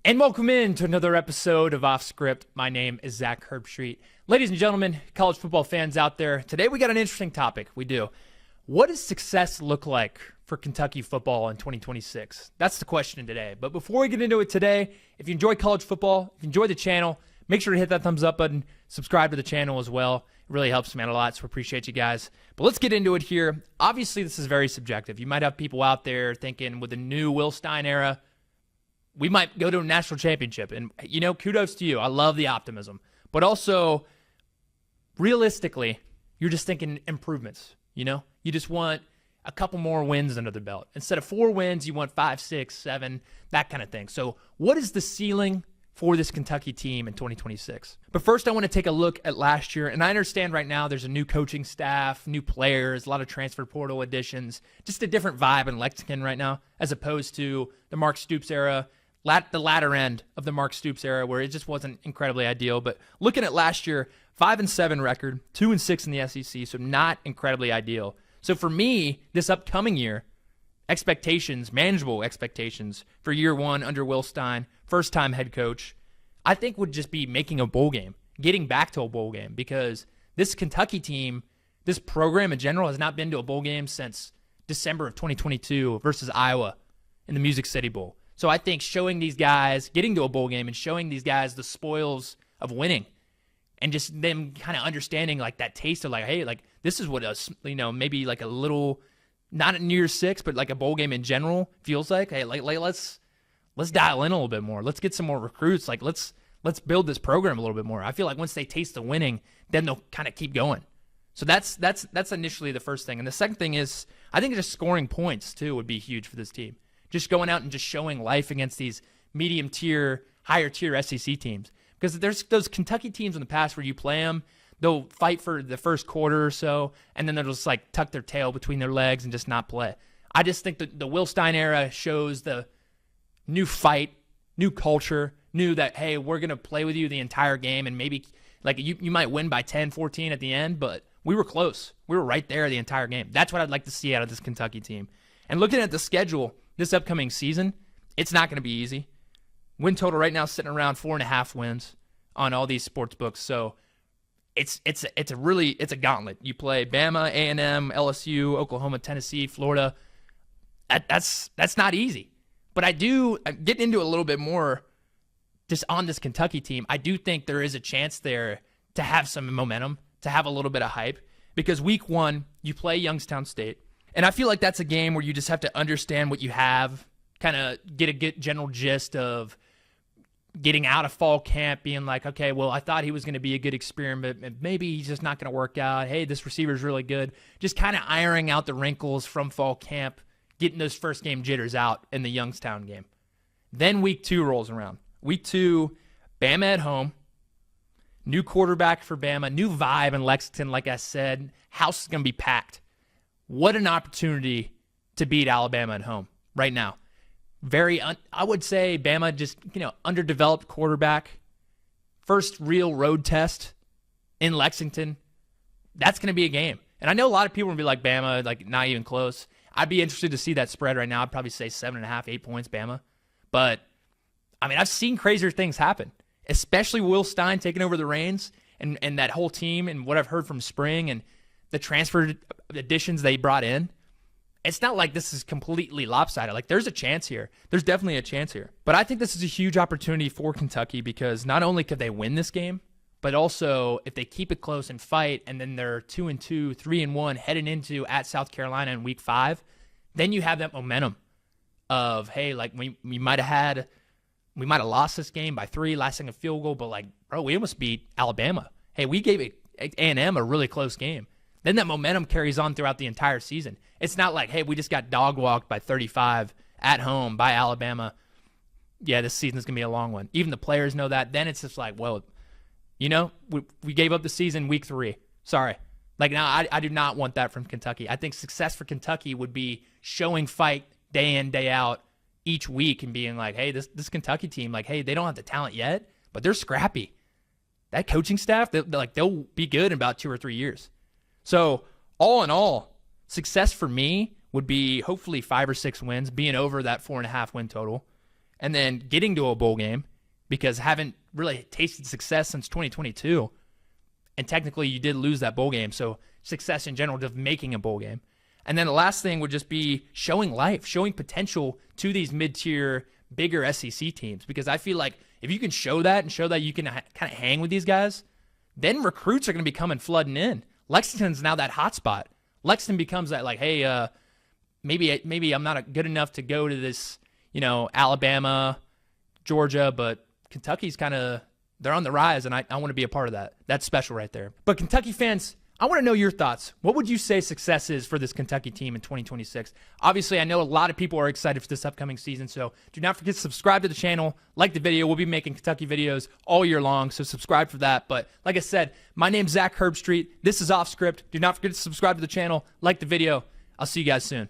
And welcome in to another episode of Off Script. My name is Zak Herbstreit. Ladies and gentlemen, college football fans out there, today we got an interesting topic. We do. What does success look like for Kentucky football in 2026? That's the question today. But before we get into it today, if you enjoy college football, if you enjoy the channel, make sure to hit that thumbs up button, subscribe to the channel as well. It really helps me out a lot, so we appreciate you guys. But let's get into it here. Obviously, this is very subjective. You might have people out there thinking with the new Will Stein era, we might go to a national championship. And, you know, kudos to you. I love the optimism. But also, realistically, you're just thinking improvements, you know? You just want a couple more wins under the belt. Instead of 4 wins, you want 5, 6, 7, that kind of thing. So what is the ceiling for this Kentucky team in 2026? But first, I want to take a look at last year. And I understand right now there's a new coaching staff, new players, a lot of transfer portal additions, just a different vibe in Lexington right now as opposed to the Mark Stoops era, the latter end of the Mark Stoops era where it just wasn't incredibly ideal. But looking at last year, 5-7 record, 2-6 in the SEC, so not incredibly ideal. So for me, this upcoming year, expectations, manageable expectations for year one under Will Stein, first-time head coach, I think would just be making a bowl game, getting back to a bowl game, because this Kentucky team, this program in general, has not been to a bowl game since December of 2022 versus Iowa in the Music City Bowl. So I think showing these guys, getting to a bowl game and showing these guys the spoils of winning and just them kind of understanding like that taste of like, hey, like this is what us, you know, maybe like a little, not in year 6, but like a bowl game in general feels like. Hey, like let's dial in a little bit more. Let's get some more recruits. Like let's build this program a little bit more. I feel like once they taste the winning, then they'll kind of keep going. So that's initially the first thing. And the second thing is I think just scoring points too would be huge for this team. Just going out and just showing life against these medium tier, higher tier SEC teams. Because there's those Kentucky teams in the past where you play them, they'll fight for the first quarter or so, and then they'll just like tuck their tail between their legs and just not play. I just think that the Will Stein era shows the new fight, new culture, knew that, hey, we're going to play with you the entire game, and maybe like you might win by 10, 14 at the end, but we were close. We were right there the entire game. That's what I'd like to see out of this Kentucky team. And looking at the schedule this upcoming season, it's not going to be easy. Win total right now sitting around 4.5 wins on all these sports books. So it's a gauntlet. You play Bama, A&M, LSU, Oklahoma, Tennessee, Florida. That's not easy. But I'm getting into a little bit more just on this Kentucky team. I do think there is a chance there to have some momentum, to have a little bit of hype, because week 1 you play Youngstown State. And I feel like that's a game where you just have to understand what you have, kind of get a general gist of getting out of fall camp, being like, okay, well, I thought he was going to be a good experiment. Maybe he's just not going to work out. Hey, this receiver's really good. Just kind of ironing out the wrinkles from fall camp, getting those first game jitters out in the Youngstown game. Then week 2 rolls around. Week 2, Bama at home. New quarterback for Bama. New vibe in Lexington, like I said. House is going to be packed. What an opportunity to beat Alabama at home right now. I would say Bama just, underdeveloped quarterback. First real road test in Lexington. That's going to be a game. And I know a lot of people will be like, Bama, like not even close. I'd be interested to see that spread right now. I'd probably say 7.5, 8 points, Bama. But, I mean, I've seen crazier things happen, especially Will Stein taking over the reins and that whole team and what I've heard from spring and the transfer additions they brought in. It's not like this is completely lopsided. Like, there's a chance here. There's definitely a chance here. But I think this is a huge opportunity for Kentucky because not only could they win this game, but also if they keep it close and fight, and then they're 2-2, 3-1 heading into at South Carolina in week 5, then you have that momentum of, hey, like we might have lost this game by 3, last second field goal, but like, bro, we almost beat Alabama. Hey, we gave A&M a really close game. Then that momentum carries on throughout the entire season. It's not like, hey, we just got dog walked by 35 at home by Alabama. Yeah, this season's going to be a long one. Even the players know that. Then it's just like, well, we gave up the season week 3. Sorry. Like, now I do not want that from Kentucky. I think success for Kentucky would be showing fight day in, day out each week and being like, hey, this Kentucky team, like, hey, they don't have the talent yet, but they're scrappy. That coaching staff, they'll be good in about 2 or 3 years. So all in all, success for me would be hopefully 5 or 6 wins, being over that 4.5 win total. and then getting to a bowl game because haven't really tasted success since 2022. And technically you did lose that bowl game. So success in general, just making a bowl game. And then the last thing would just be showing life, showing potential to these mid-tier, bigger SEC teams. Because I feel like if you can show that and show that you can kind of hang with these guys, then recruits are going to be coming flooding in. Lexington's now that hot spot. Lexington becomes that like, hey, maybe I'm not good enough to go to this, Alabama, Georgia, but Kentucky's kind of, they're on the rise, and I want to be a part of that. That's special right there. But Kentucky fans, I want to know your thoughts. What would you say success is for this Kentucky team in 2026? Obviously, I know a lot of people are excited for this upcoming season, so do not forget to subscribe to the channel, like the video. We'll be making Kentucky videos all year long, so subscribe for that. But like I said, my name's Zak Herbstreit. This is Off Script. Do not forget to subscribe to the channel, like the video. I'll see you guys soon.